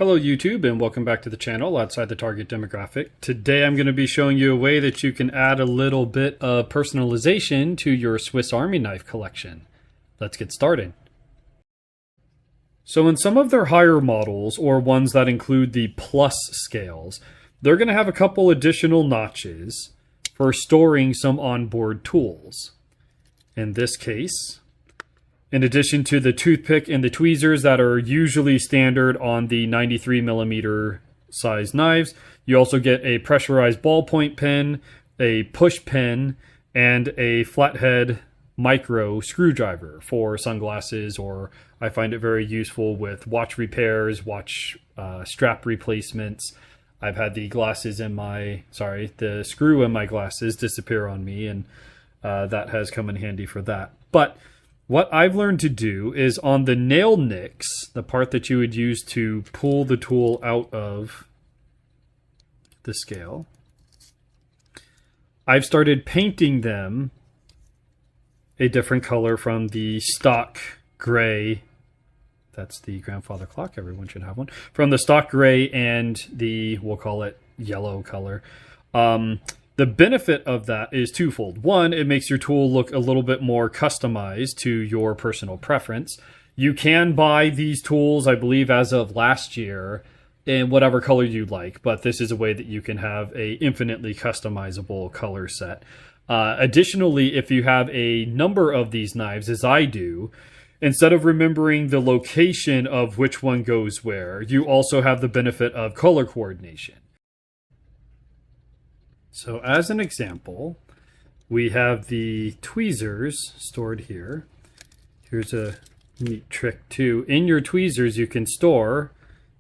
Hello YouTube and welcome back to the channel outside the target demographic. Today I'm going to be showing you a way that you can add a little bit of personalization to your Swiss Army knife collection. Let's get started. So in some of their higher models, or ones that include the plus scales, they're going to have a couple additional notches for storing some onboard tools. In this case, in addition to the toothpick and the tweezers that are usually standard on the 93mm size knives, you also get a pressurized ballpoint pen, a push pen, and a flathead micro screwdriver for sunglasses, or I find it very useful with watch repairs, watch strap replacements. I've had the screw in my glasses disappear on me, and that has come in handy for that. But what I've learned to do is on the nail nicks, the part that you would use to pull the tool out of the scale, I've started painting them a different color from the stock gray. That's the grandfather clock. Everyone should have one. From the stock gray and the, we'll call it yellow color. The benefit of that is twofold. One, it makes your tool look a little bit more customized to your personal preference. You can buy these tools, I believe, as of last year in whatever color you like, but this is a way that you can have a infinitely customizable color set. Additionally, if you have a number of these knives, as I do, instead of remembering the location of which one goes where, you also have the benefit of color coordination. So as an example, we have the tweezers stored here. Here's a neat trick too. In your tweezers, you can store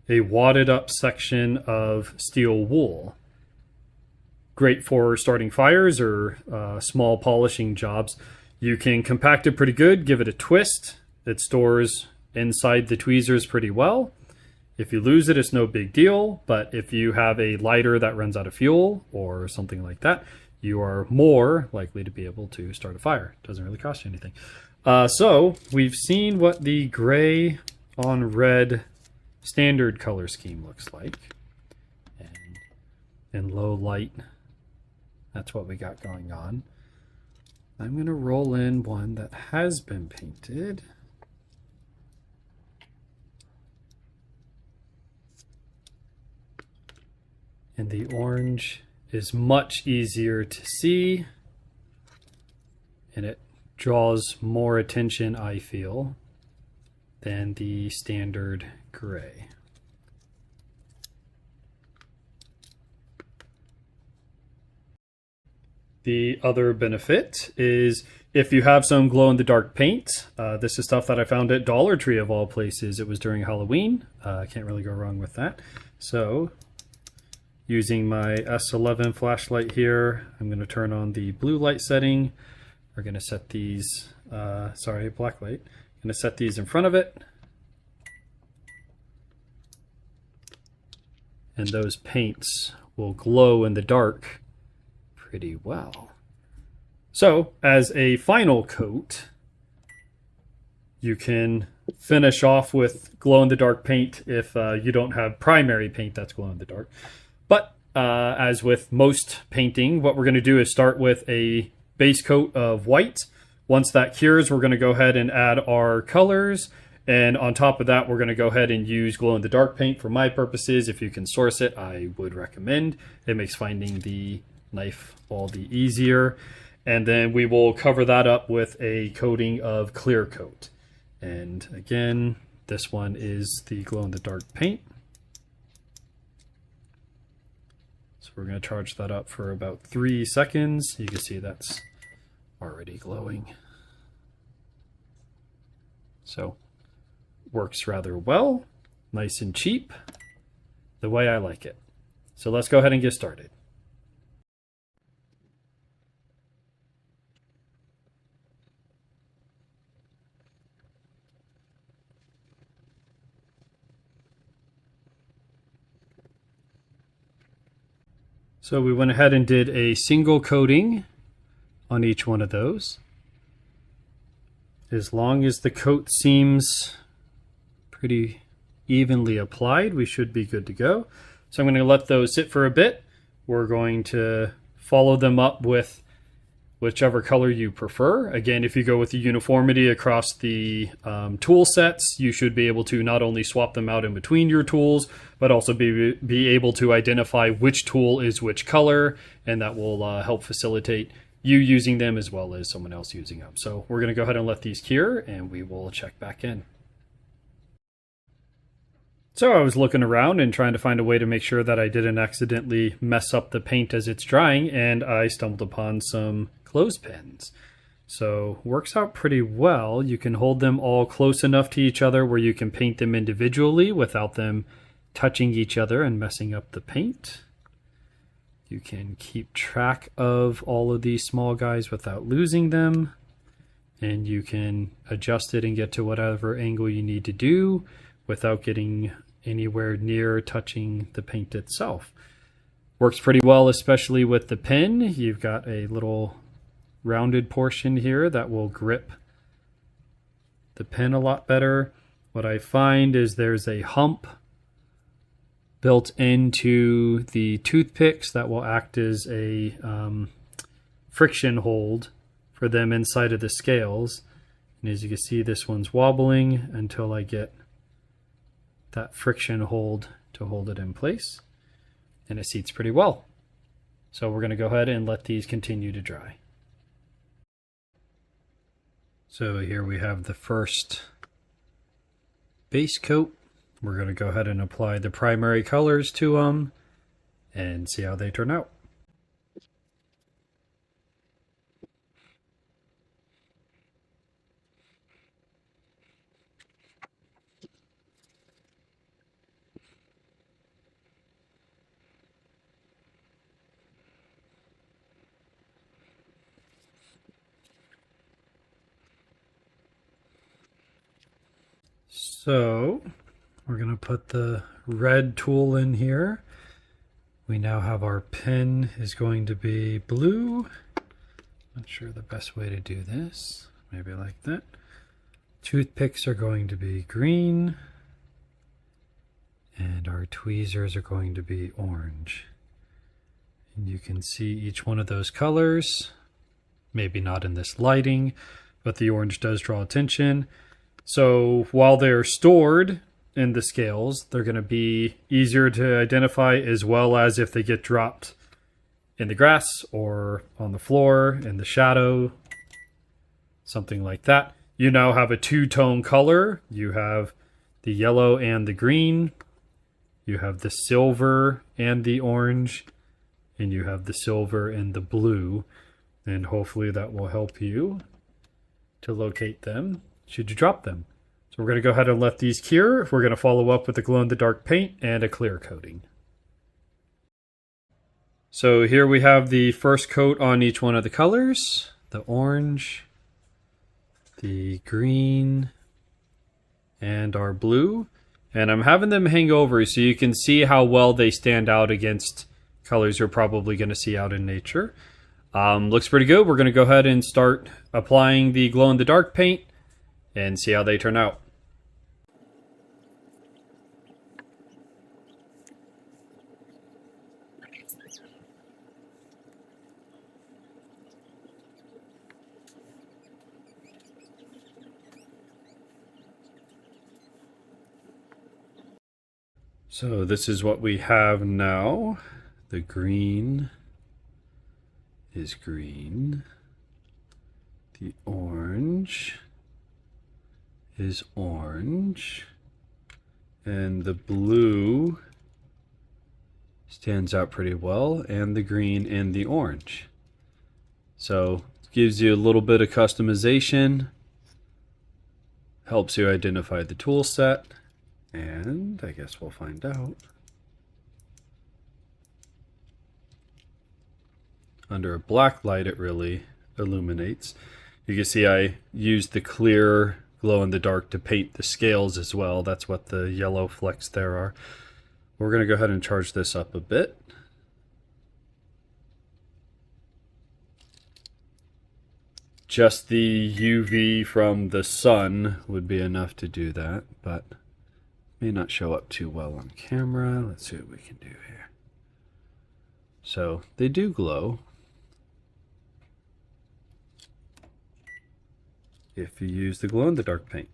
a wadded up section of steel wool. Great for starting fires or small polishing jobs. You can compact it pretty good, give it a twist. It stores inside the tweezers pretty well. If you lose it, it's no big deal, but if you have a lighter that runs out of fuel or something like that, you are more likely to be able to start a fire. It doesn't really cost you anything. So we've seen what the gray on red standard color scheme looks like. And in low light, that's what we got going on. I'm going to roll in one that has been painted. And the orange is much easier to see, and it draws more attention, I feel, than the standard gray. The other benefit is if you have some glow-in-the-dark paint, this is stuff that I found at Dollar Tree of all places. It was during Halloween. Can't really go wrong with that. So using my S11 flashlight here, I'm going to turn on the blue light setting. We're going to set these, black light. I'm going to set these in front of it. And those paints will glow in the dark pretty well. So as a final coat, you can finish off with glow-in-the-dark paint if you don't have primary paint that's glow-in-the-dark. But as with most painting, what we're going to do is start with a base coat of white. Once that cures, we're going to go ahead and add our colors. And on top of that, we're going to go ahead and use glow-in-the-dark paint for my purposes. If you can source it, I would recommend. It makes finding the knife all the easier. And then we will cover that up with a coating of clear coat. And again, this one is the glow-in-the-dark paint. So we're going to charge that up for about 3 seconds. You can see that's already glowing. So works rather well, nice and cheap, the way I like it. So let's go ahead and get started. So we went ahead and did a single coating on each one of those. As long as the coat seems pretty evenly applied, we should be good to go. So I'm going to let those sit for a bit. We're going to follow them up with whichever color you prefer. Again, if you go with the uniformity across the tool sets, you should be able to not only swap them out in between your tools, but also be able to identify which tool is which color, and that will help facilitate you using them as well as someone else using them. So we're going to go ahead and let these cure, and we will check back in. So I was looking around and trying to find a way to make sure that I didn't accidentally mess up the paint as it's drying, and I stumbled upon some clothespins. So works out pretty well. You can hold them all close enough to each other where you can paint them individually without them touching each other and messing up the paint. You can keep track of all of these small guys without losing them, and you can adjust it and get to whatever angle you need to do without getting anywhere near touching the paint itself. Works pretty well, especially with the pen. You've got a little rounded portion here that will grip the pen a lot better. What I find is there's a hump built into the toothpicks that will act as a friction hold for them inside of the scales. And as you can see, this one's wobbling until I get that friction hold to hold it in place. And it seats pretty well. So we're going to go ahead and let these continue to dry. So here we have the first base coat. We're going to go ahead and apply the primary colors to them and see how they turn out. So we're going to put the red tool in here. We now have our pen is going to be blue. Not sure the best way to do this. Maybe like that. Toothpicks are going to be green. And our tweezers are going to be orange. And you can see each one of those colors. Maybe not in this lighting, but the orange does draw attention. So while they're stored in the scales, they're going to be easier to identify, as well as if they get dropped in the grass or on the floor in the shadow, something like that. You now have a two-tone color. You have the yellow and the green. You have the silver and the orange. And you have the silver and the blue. And hopefully that will help you to locate them should you drop them. So we're going to go ahead and let these cure. We're going to follow up with a glow-in-the-dark paint and a clear coating. So here we have the first coat on each one of the colors. The orange, the green, and our blue. And I'm having them hang over so you can see how well they stand out against colors you're probably going to see out in nature. Looks pretty good. We're going to go ahead and start applying the glow-in-the-dark paint and see how they turn out. So this is what we have now. The green is green. The orange is orange. And the blue stands out pretty well, and the green and the orange. So it gives you a little bit of customization, helps you identify the tool set, and I guess we'll find out. Under a black light, it really illuminates. You can see I used the clear glow-in-the-dark to paint the scales as well. That's what the yellow flecks there are. We're going to go ahead and charge this up a bit. Just the UV from the sun would be enough to do that, but may not show up too well on camera. Let's see what we can do here. So they do glow if you use the glow-in-the-dark paint.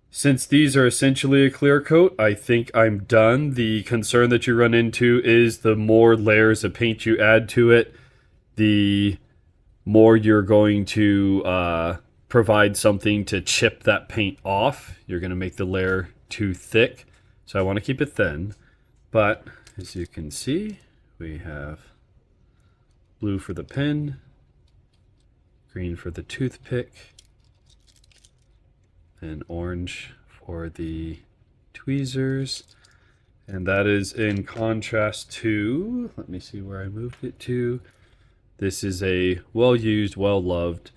Since these are essentially a clear coat, I think I'm done. The concern that you run into is the more layers of paint you add to it, the more you're going to provide something to chip that paint off. You're going to make the layer too thick. So I want to keep it thin. But as you can see, we have blue for the pen, green for the toothpick, and orange for the tweezers. And that is in contrast to, let me see where I moved it to. This is a well-used, well-loved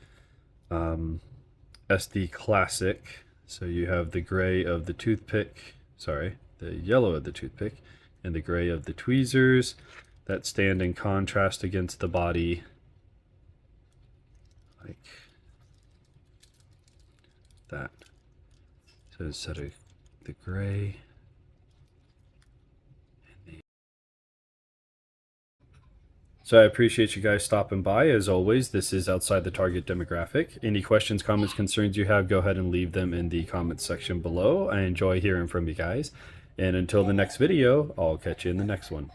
SD Classic. So you have the gray of the toothpick, sorry, the yellow of the toothpick, and the gray of the tweezers that stand in contrast against the body, like that. So instead of the gray and the... So I appreciate you guys stopping by. As always, this is outside the target demographic. Any questions, comments, concerns you have, go ahead and leave them in the comments section below. I enjoy hearing from you guys. And until the next video, I'll catch you in the next one.